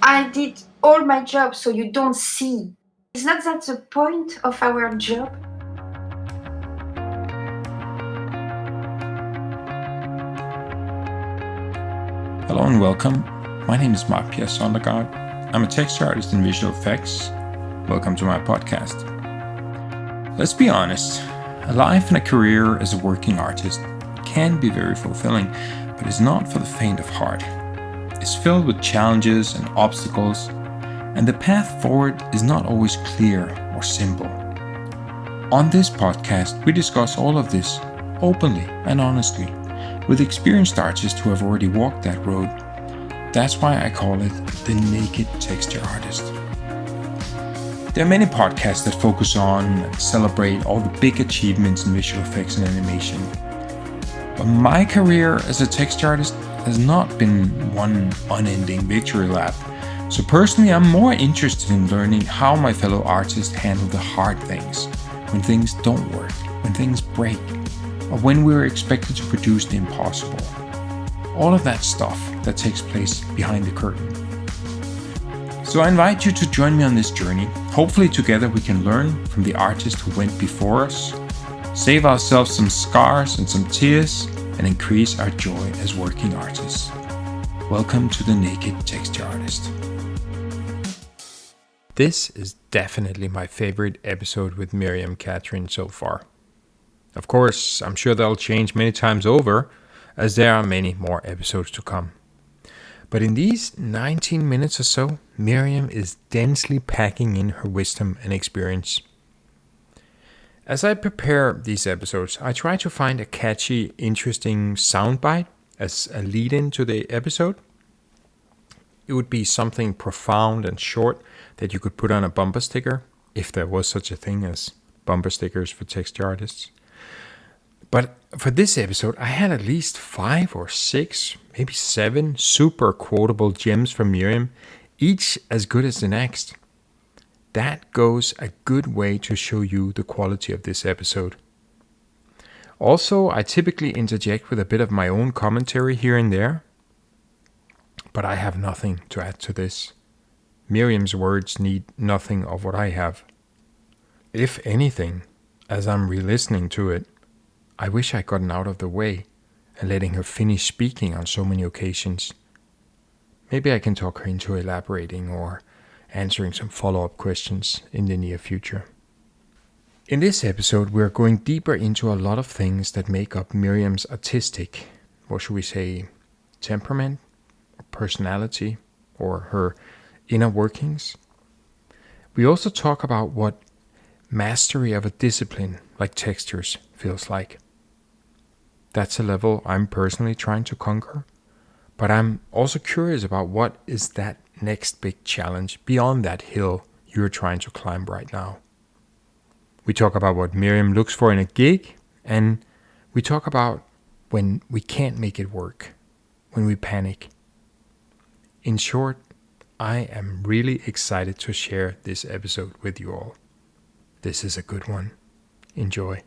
I did all my job, so you don't see. Is not that the point of our job? Hello and welcome. My name is Myriam Catrin. I'm a texture artist in visual effects. Welcome to my podcast. Let's be honest, a life and a career as a working artist can be very fulfilling, but it's not for the faint of heart. It's filled with challenges and obstacles, and the path forward is not always clear or simple. On this podcast, we discuss all of this openly and honestly with experienced artists who have already walked that road. That's why I call it the naked texture artist. There are many podcasts that focus on and celebrate all the big achievements in visual effects and animation. But my career as a texture artist has not been one unending victory lap. So personally, I'm more interested in learning how my fellow artists handle the hard things, when things don't work, when things break, or when we're expected to produce the impossible. All of that stuff that takes place behind the curtain. So I invite you to join me on this journey. Hopefully together we can learn from the artists who went before us, save ourselves some scars and some tears, and increase our joy as working artists. Welcome to the Naked Texture Artist. This is definitely my favorite episode with Myriam Catrin so far. Of course, I'm sure they'll change many times over, as there are many more episodes to come. But in these 19 minutes or so, Myriam is densely packing in her wisdom and experience. As I prepare these episodes, I try to find a catchy, interesting soundbite as a lead-in to the episode. It would be something profound and short that you could put on a bumper sticker, if there was such a thing as bumper stickers for texture artists. But for this episode, I had at least 5 or 6, maybe 7 super quotable gems from Myriam, each as good as the next. That goes a good way to show you the quality of this episode. Also, I typically interject with a bit of my own commentary here and there, but I have nothing to add to this. Myriam's words need nothing of what I have. If anything, as I'm re-listening to it, I wish I'd gotten out of the way and letting her finish speaking on so many occasions. Maybe I can talk her into elaborating or answering some follow-up questions in the near future. In this episode, we're going deeper into a lot of things that make up Myriam's artistic, what should we say, temperament, or personality, or her inner workings. We also talk about what mastery of a discipline like textures feels like. That's a level I'm personally trying to conquer, but I'm also curious about what is that next big challenge beyond that hill you're trying to climb right now. We talk about what Myriam looks for in a gig, and we talk about when we can't make it work, when we panic. In short, I am really excited to share this episode with you all. This is a good one. Enjoy.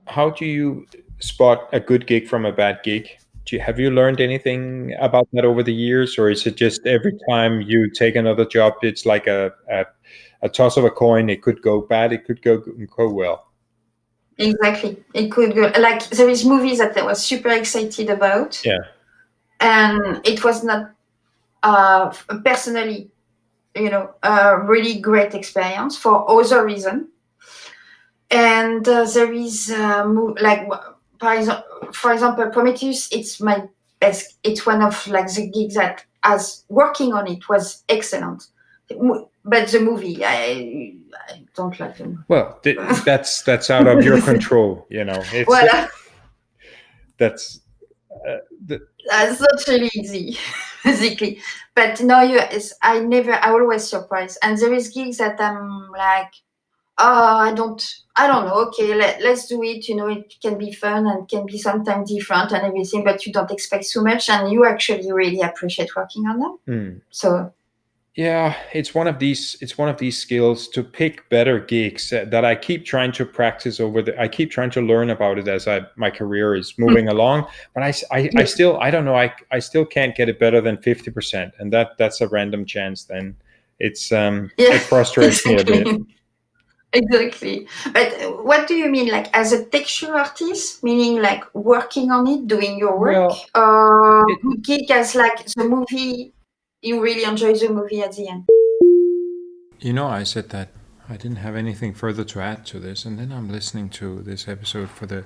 How do you spot a good gig from a bad gig? Have you learned anything about that over the years, or is it just every time you take another job, it's like a toss of a coin? It could go bad, it could go well. Exactly. It could go like there is movies that I was super excited about. Yeah. And it was not personally, a really great experience for other reason. And there is for example, Prometheus. It's my best. It's one of like the gigs that, as working on it, was excellent. But the movie, I don't like them. Well, that's out of your control, It's Voilà. That's That's not really easy, basically. But no, I always surprised. And there is gigs that I'm like, oh, I don't know. Okay, let's do it. It can be fun and can be sometimes different and everything, but you don't expect so much, and you actually really appreciate working on them. So Yeah, it's one of these skills to pick better gigs that I keep trying to practice I keep trying to learn about it as my career is moving along, but I Yeah, still, I don't know, I still can't get it better than 50%, and that's a random chance. Then yeah, it frustrates me a bit. exactly. Exactly. But what do you mean, like as a texture artist, meaning like working on it, doing your work? Well, it Good gig as like the movie, you really enjoy the movie at the end. I said that I didn't have anything further to add to this, and then I'm listening to this episode for the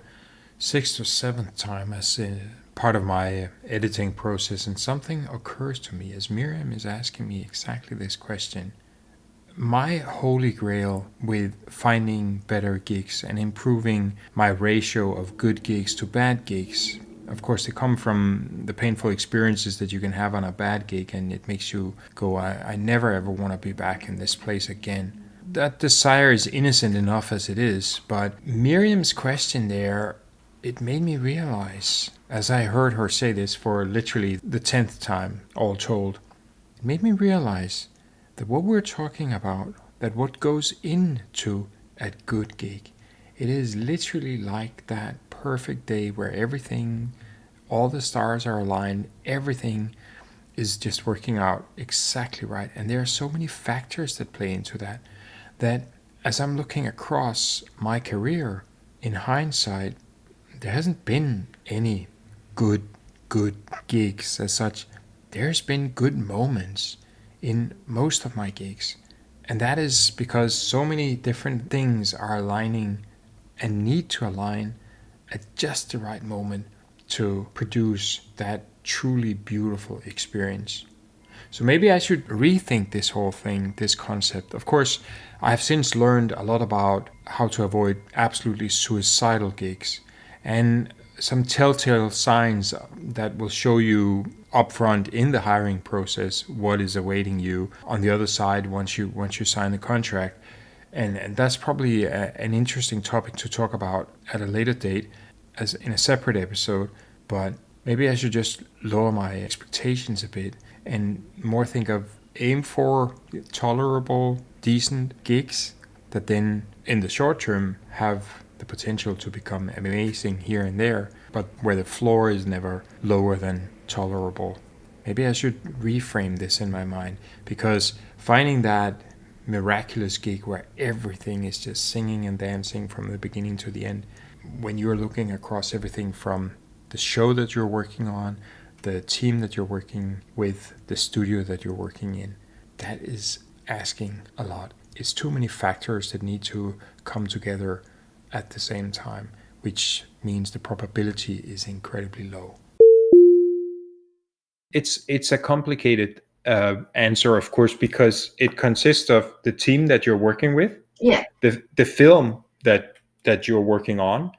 sixth or seventh time as part of my editing process, and something occurs to me as Miriam is asking me exactly this question. My holy grail with finding better gigs and improving my ratio of good gigs to bad gigs, of course, they come from the painful experiences that you can have on a bad gig, and it makes you go, I never ever want to be back in this place again. That desire is innocent enough as it is, but Miriam's question there, it made me realize, as I heard her say this for literally the 10th time, all told, it made me realize that what we're talking about, that what goes into a good gig, it is literally like that perfect day where everything, all the stars are aligned, everything is just working out exactly right. And there are so many factors that play into that, that as I'm looking across my career, in hindsight, there hasn't been any good, good gigs as such. There's been good moments in most of my gigs. And that is because so many different things are aligning and need to align at just the right moment to produce that truly beautiful experience. So maybe I should rethink this whole thing, this concept. Of course, I have since learned a lot about how to avoid absolutely suicidal gigs and some telltale signs that will show you upfront in the hiring process what is awaiting you on the other side once you sign the contract. And that's probably an interesting topic to talk about at a later date as in a separate episode. But maybe I should just lower my expectations a bit and more think of aim for tolerable, decent gigs that then in the short term have the potential to become amazing here and there, but where the floor is never lower than tolerable. Maybe I should reframe this in my mind, because finding that miraculous gig where everything is just singing and dancing from the beginning to the end, when you're looking across everything from the show that you're working on, the team that you're working with, the studio that you're working in, that is asking a lot. It's too many factors that need to come together at the same time, which means the probability is incredibly low. It's a complicated answer, of course, because it consists of the team that you're working with, Yeah, the film that you're working on,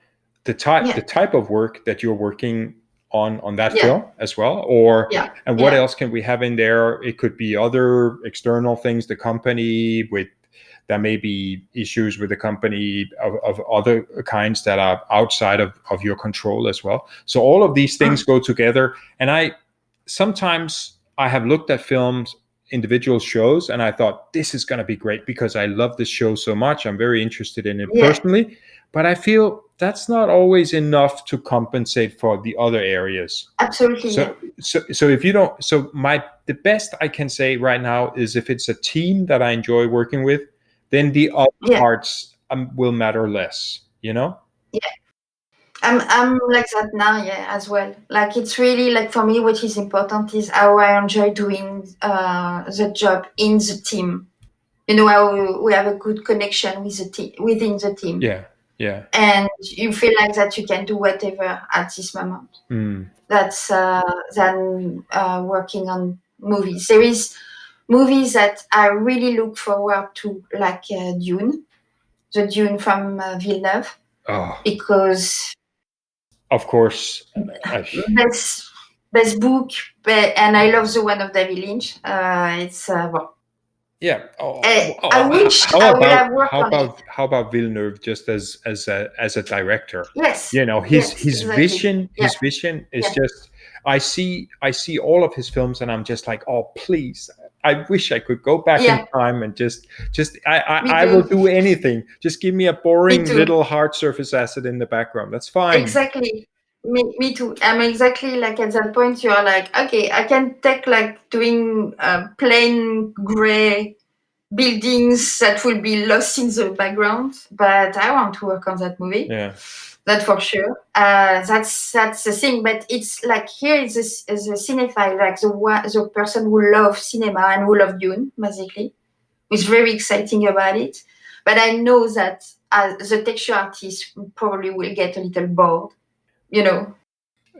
the yeah, type of work that you're working on that yeah, film as well, or yeah, and what yeah. else can we have in there? It could be other external things, the company with there may be issues with the company of other kinds that are outside of your control as well. So all of these things Mm, go together, and I sometimes I have looked at films, individual shows, and I thought this is going to be great because I love this show so much. I'm very interested in it yeah, personally, but I feel that's not always enough to compensate for the other areas. absolutely. Yeah, So if you don't, so my the best I can say right now is if it's a team that I enjoy working with, then the other yeah, parts will matter less. yeah. I'm like that now, yeah, as well. Like it's really like for me, what is important is how I enjoy doing the job in the team. You know, how we have a good connection with the team within the team, Yeah, yeah. and you feel like that you can do whatever at this moment. Mm. That's than working on movies. There is movies that I really look forward to, like Dune, the Dune from Villeneuve, Oh, because of course. I, best best book, and I love the one of David Lynch. It's well, Yeah. I wish I would have worked How on it. about Villeneuve just as a director? Yes, His yes, his exactly. vision Yeah, is yeah, just I see all of his films and I'm just like, oh please, I wish I could go back in Yeah, time and just me I will too. do anything. Just give me a Me boring too. little hard surface asset in the background. That's fine. Exactly. Me too. I'm exactly like at that point. You are like, okay, I can take like doing plain gray buildings that will be lost in the background, but I want to work on that movie. Yeah. That for sure. That's the thing. But it's like here is the cinephile, like the person who loves cinema and who loves Dune, basically, who's very exciting about it. But I know that the texture artist probably will get a little bored, you know.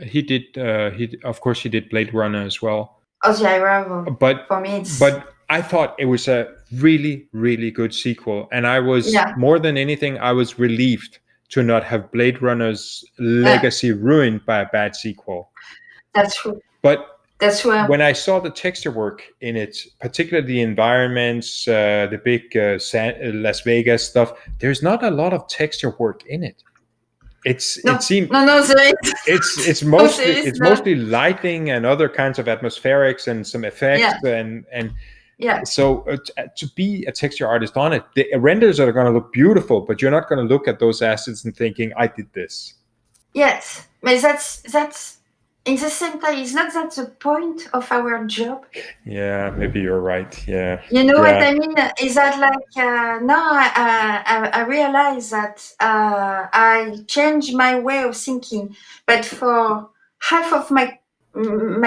He did. Of course, he did Blade Runner as well. Oh, the Arrival. But For me, it's but I thought it was a really really good sequel, and I was yeah, more than anything I was relieved to not have Blade Runner's yeah. legacy ruined by a bad sequel. That's true. But That's where when I saw the texture work in it, particularly the environments, the big Las Vegas stuff, there's not a lot of texture work in it. It seemed no, there is. it's No, there mostly is it's not. mostly lighting and other kinds of atmospherics and some effects Yeah, and yeah. so to be a texture artist on it, the renders are going to look beautiful, but you're not going to look at those assets and thinking, I did this. Yes, but that's in the same time. It's not that the point of our job. Yeah, maybe you're right. Yeah, You know what yeah, I mean? Is that like now I realize that I changed my way of thinking, but for half of my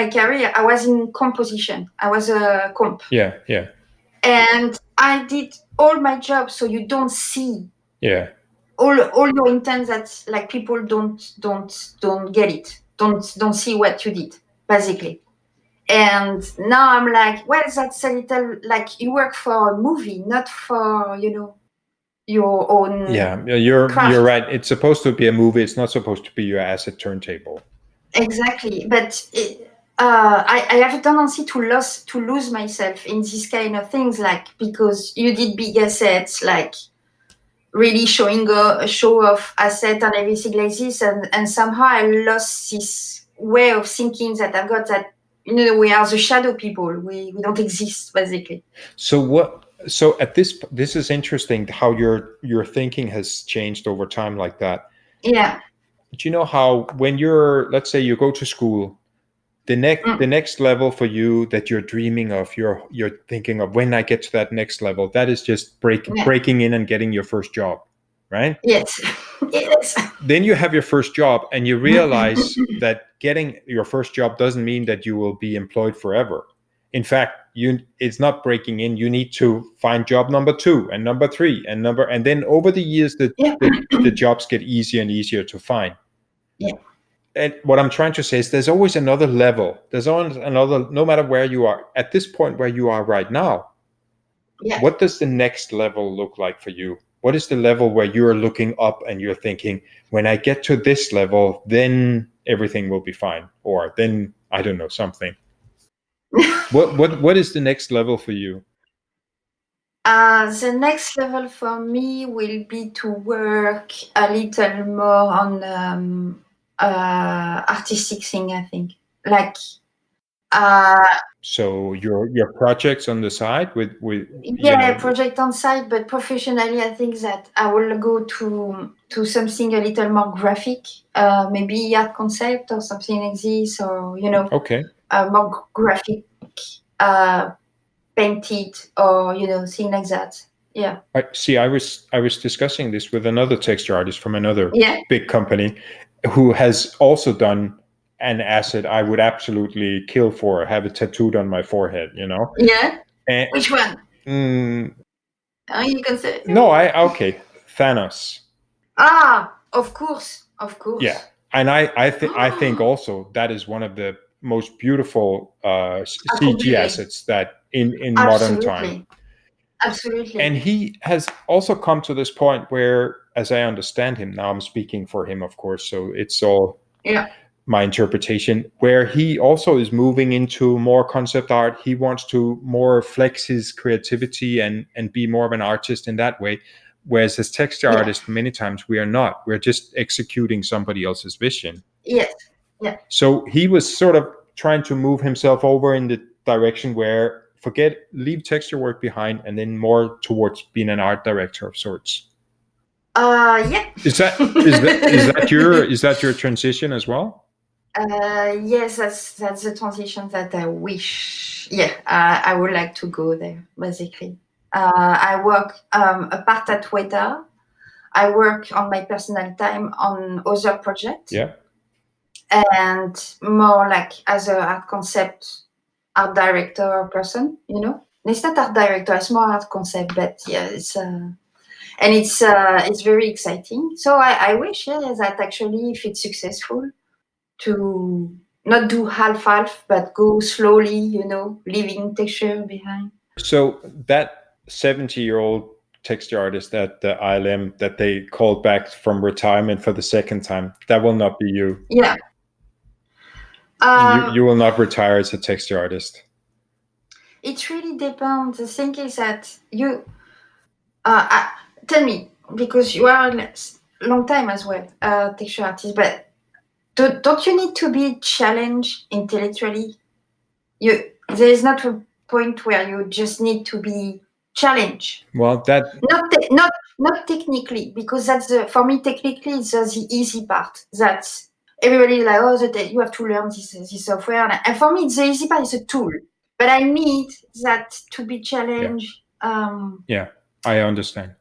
career, I was in composition. I was a comp, yeah, yeah, and I did all my job, so you don't see yeah. all your intent. That like people don't get it, don't see what you did, basically. And now I'm like, well, that's a little like you work for a movie, not for your own Yeah, you're craft. right. It's supposed to be a movie. It's not supposed to be your asset turntable. Exactly, but I have a tendency to lose myself in these kind of things, like because you did big assets, like really showing a show of asset and everything like this, and somehow I lost this way of thinking that I've got, that we are the shadow people, we don't exist, basically. So what? So at this is interesting how your thinking has changed over time like that. Yeah. Do you know how when you're, let's say you go to school, the Mm. next level for you that you're dreaming of, you're thinking of, when I get to that next level, that is just Yeah. breaking in and getting your first job, right? Yes. Yes. Then you have your first job and you realize that getting your first job doesn't mean that you will be employed forever. In fact, it's not breaking in. You need to find job number 2 and number 3 and then over the years Yeah. the jobs get easier and easier to find. Yeah. And what I'm trying to say is there's always another level. There's always another, no matter where you are at this point where you are right now. Yeah. What does the next level look like for you? What is the level where you're looking up and you're thinking, when I get to this level, then everything will be fine? Or then, I don't know, something. What is the next level for you? The next level for me will be to work a little more on artistic thing, I think. Like, uh, So your projects on the side with yeah, project on site, but professionally, I think that I will go to something a little more graphic, maybe art concept or something like this, or okay. more graphic, uh, painted, or thing like that. Yeah. I see. I was discussing this with another texture artist from another Yeah. big company, who has also done an asset I would absolutely kill for, have it tattooed on my forehead. Yeah. And Which one? mm, You can say. no, okay, Thanos. Of course, of Yeah, course. and I think also that is one of the most beautiful CG Completely. assets that in modern time. Absolutely. Absolutely. And he has also come to this point where, as I understand him, now I'm speaking for him, of course, so it's all Yeah. my interpretation, where he also is moving into more concept art. He wants to more flex his creativity and be more of an artist in that way. Whereas as texture Yeah. artists, many times we are not. We're just executing somebody else's vision. Yes. Yeah. So he was sort of trying to move himself over in the direction where leave texture work behind, and then more towards being an art director of sorts? Yeah. Is that your transition as well? Yes, that's the transition that I wish. Yeah, I would like to go there. Basically, I work a part at Weta. I work on my personal time on other projects. Yeah. And more like as a art concept, art director person. It's not art director; it's more art concept. But yeah, it's very exciting. So I wish, that actually, if it's successful, to not do half, but go slowly, leaving texture behind. So that 70-year-old texture artist at the ILM that they called back from retirement for the second time, that will not be you. Yeah. You will not retire as a texture artist. It really depends. The thing is that you tell me, because you are a long time as well, texture artist, but don't you need to be challenged intellectually? There is not a point where you just need to be challenged. Well, that not technically, because for me, technically it's the easy part. That's everybody like, you have to learn this software, and for me, the easy part is a tool. But I need that to be challenged. Yeah, I understand.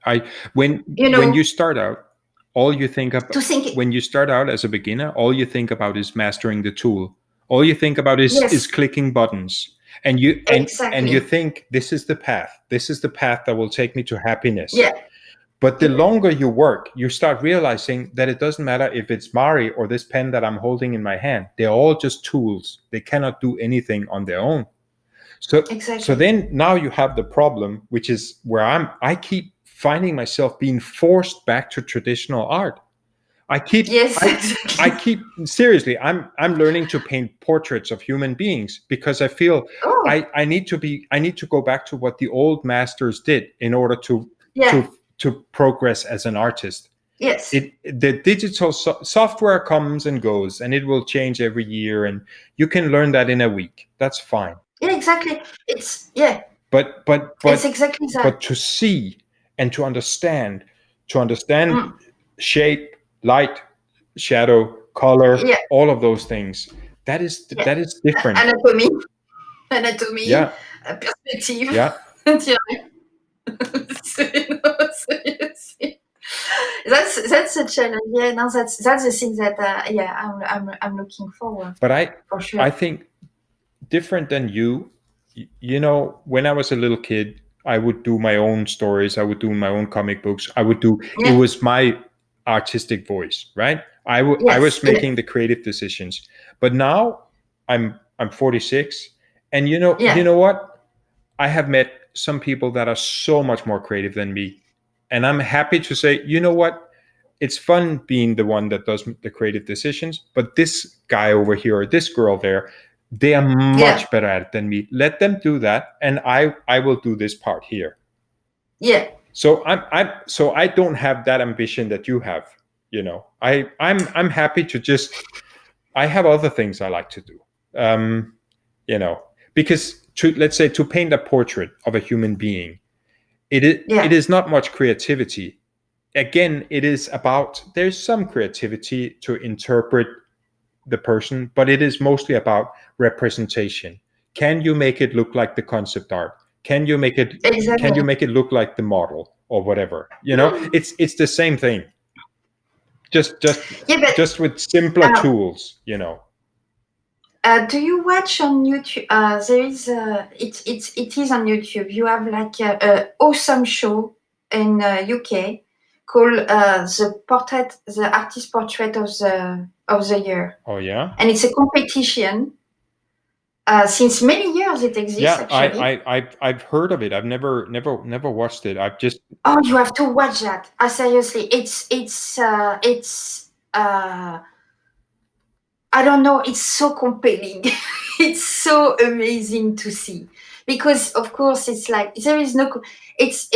When you start out, all you think about when you start out as a beginner, all you think about is mastering the tool. All you think about is clicking buttons, and you think this is the path. This is the path that will take me to happiness. Yeah. But the longer you work, you start realizing that it doesn't matter if it's Mari or this pen that I'm holding in my hand. They're all just tools. They cannot do anything on their own. So then now you have the problem, which is where I keep finding myself being forced back to traditional art. I keep seriously, I'm learning to paint portraits of human beings because I feel I need to go back to what the old masters did in order to progress as an artist. Yes. The digital software comes and goes, and it will change every year, and you can learn that in a week. That's fine. Yeah, exactly. But it's exactly that. But to see and to understand shape, light, shadow, color, all of those things, that is different. Anatomy, yeah, perspective. Yeah. That's a challenge. Yeah, no, that's the thing that I'm looking forward. But for sure. I think different than you. When I was a little kid, I would do my own stories. I would do my own comic books. It was my artistic voice, right? I was making the creative decisions. But now I'm 46, and you know what? I have met some people that are so much more creative than me, and I'm happy to say, you know what? It's fun being the one that does the creative decisions, but this guy over here or this girl there, they are much better at it than me. Let them do that, and I will do this part here. Yeah. So I don't have that ambition that you have. I'm happy to just. I have other things I like to do. Because let's say to paint a portrait of a human being, it is not much creativity. Again, it is about, there's some creativity to interpret the person, but it is mostly about representation. Can you make it look like the concept art? Can you make it look like the model or whatever? It's the same thing. Just with simpler tools, Do you watch on YouTube? There is it is on YouTube. You have like a awesome show in UK called the artist portrait of the year. Oh yeah. And it's a competition. Since many years it exists. Yeah, actually. I've heard of it. I've never watched it. I've just. Oh, you have to watch that. Seriously, it's I don't know. It's so compelling. It's so amazing to see, because of course it's like there is no. It's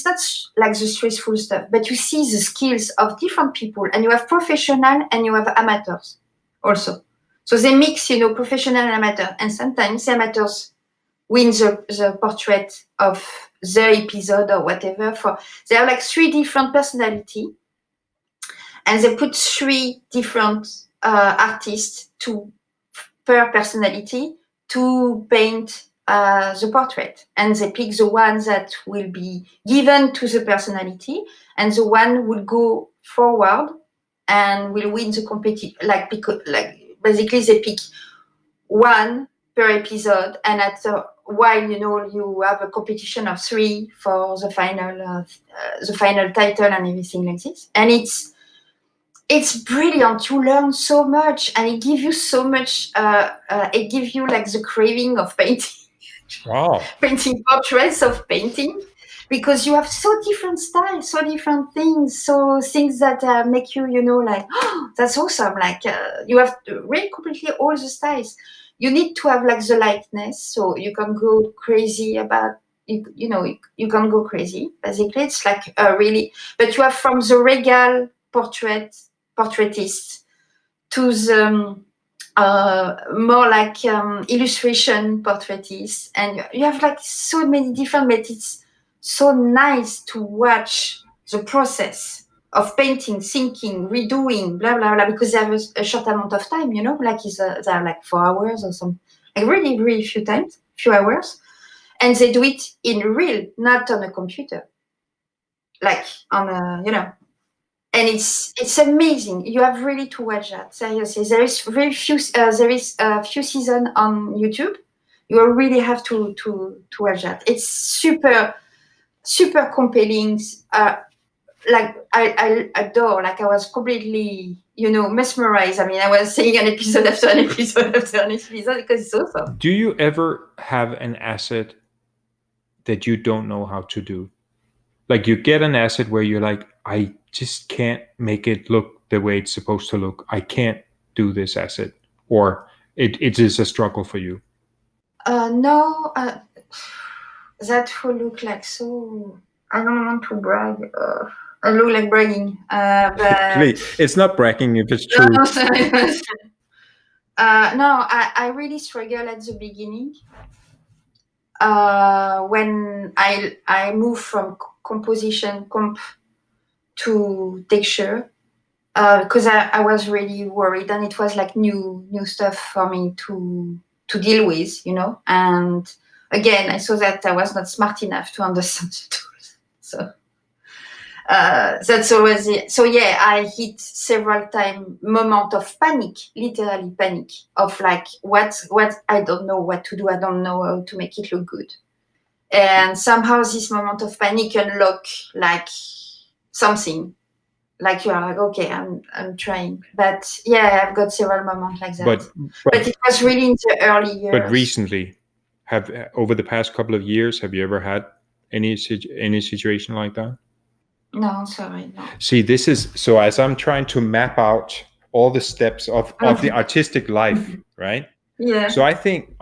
not like the stressful stuff, but you see the skills of different people, and you have professional and you have amateurs also. So they mix, professional and amateur, and sometimes amateurs win the portrait of the episode or whatever. They have like 3 different personality, and they put 3 different artists per personality to paint the portrait, and they pick the one that will be given to the personality, and the one will go forward and will win the competition. Basically they pick one per episode, and at the while you have a competition of 3 for the final title and everything like this, and it's brilliant. You learn so much, and it gives you so much. It gives you like the craving of painting. Wow. Painting portraits of painting, because you have so different styles, so different things, so things that make you, like, oh, that's awesome. Like you have really completely all the styles. You need to have like the lightness, so you can go crazy about. You can go crazy. Basically, it's like really. But you have from the regal portraitist to the more like illustration portraitist, and you have like so many different, but it's so nice to watch the process of painting, thinking, redoing, blah blah blah, because there was a short amount of time, like they're like 4 hours or something, like really really few hours, and they do it in real, not on a computer, like on a and it's amazing. You have really to watch that. Seriously, there is very few. There is a few seasons on YouTube. You really have to watch that. It's super compelling. Like I adore. Like I was completely mesmerized. I mean, I was seeing an episode after an episode after an episode because it's awesome. Do you ever have an asset that you don't know how to do? Like you get an asset where you're like, I just can't make it look the way it's supposed to look. I can't do this asset, or it is a struggle for you. No, that will look like so. I don't want to brag. I look like bragging, but it's not bragging if it's true. No, I really struggle at the beginning. When I moved from composition comp to texture, because I was really worried, and it was like new stuff for me to deal with, and again I saw that I was not smart enough to understand the tools, so that's always it. So yeah, I hit several times moment of panic, literally panic, of like what I don't know what to do, I don't know how to make it look good, and somehow this moment of panic unlock like something. Like you are like, okay, I'm trying. But yeah, I've got several moments like that. But it was really in the early years. But recently, over the past couple of years, have you ever had any situation like that? No, sorry, no. See, this is so as I'm trying to map out all the steps of the artistic life, right? Yeah. So I think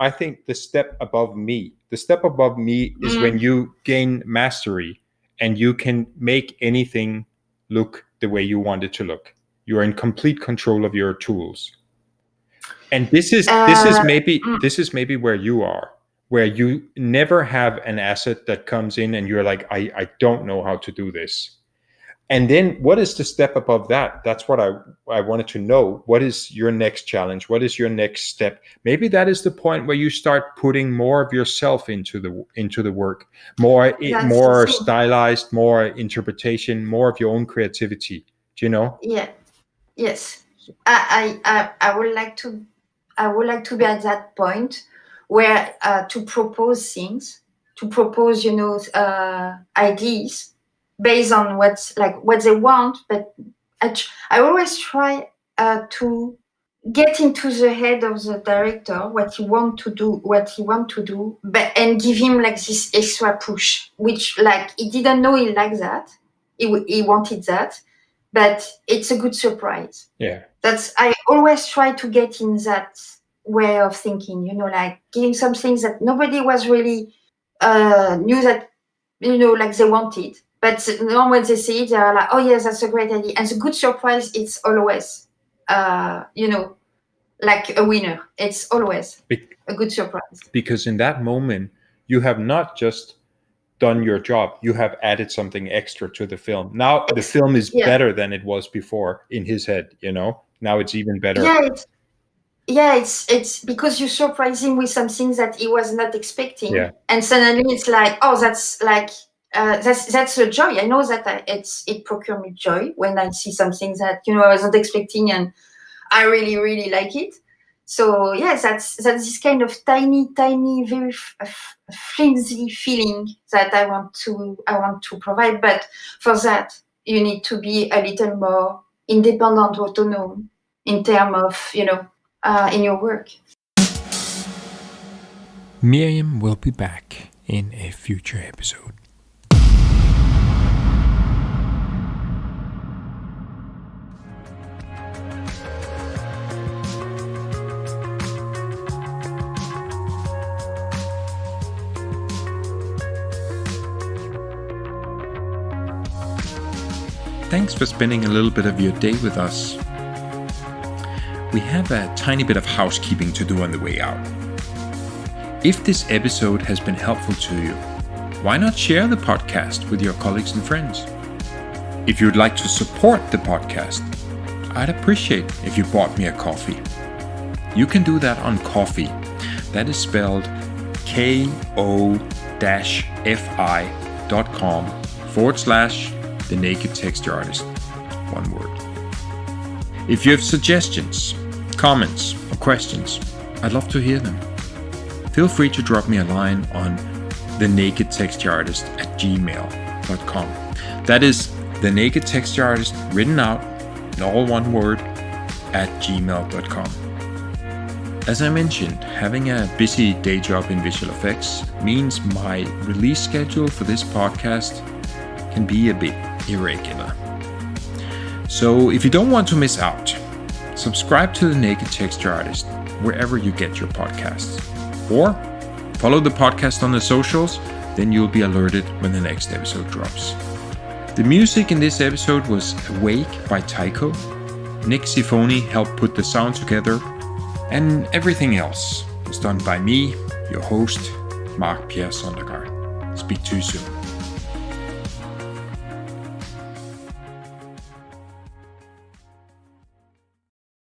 the step above me is when you gain mastery and you can make anything look the way you want it to look. You are in complete control of your tools. And this is maybe where you are, where you never have an asset that comes in and you're like, I don't know how to do this. And then what is the step above that? That's what I wanted to know. What is your next challenge? What is your next step? Maybe that is the point where you start putting more of yourself into the work, more stylized, more interpretation, more of your own creativity. Do you know? Yeah. Yes. I would like to be at that point where to propose things, to propose ideas based on what they want, but I always try to get into the head of the director what he want to do, but and give him like this extra push, which like he didn't know he liked that, he wanted that, but it's a good surprise. Yeah, I always try to get in that way of thinking, like giving some things that nobody was really knew that like they wanted, but now when they see it, they're like, oh yes, that's a great idea. And the good surprise, it's always like a winner. It's always a good surprise, because in that moment you have not just done your job, you have added something extra to the film. Now the film is better than it was before in his head, now it's even better. It's because you surprise him with something that he was not expecting, and suddenly it's like, oh, that's like that's a joy. I know that it procures me joy when I see something that I wasn't expecting, and I really, really like it. So yes, that's this kind of tiny, very flimsy feeling that I want to provide. But for that, you need to be a little more independent, autonomous in terms of in your work. Myriam will be back in a future episode. Thanks for spending a little bit of your day with us. We have a tiny bit of housekeeping to do on the way out. If this episode has been helpful to you, why not share the podcast with your colleagues and friends? If you'd like to support the podcast, I'd appreciate if you bought me a coffee. You can do that on Ko-fi. That is spelled ko-fi.com/The Naked Texture Artist. One word. If you have suggestions, comments, or questions, I'd love to hear them. Feel free to drop me a line on thenakedtextureartist@gmail.com. That is The Naked Texture Artist written out in all one word @gmail.com. As I mentioned, having a busy day job in visual effects means my release schedule for this podcast can be a bit irregular. So if you don't want to miss out, subscribe to The Naked Texture Artist wherever you get your podcasts. Or follow the podcast on the socials, then you'll be alerted when the next episode drops. The music in this episode was Awake by Tycho. Nick Sifoni helped put the sound together, and everything else was done by me, your host, Mark Pierre Sondergaard. Speak to you soon.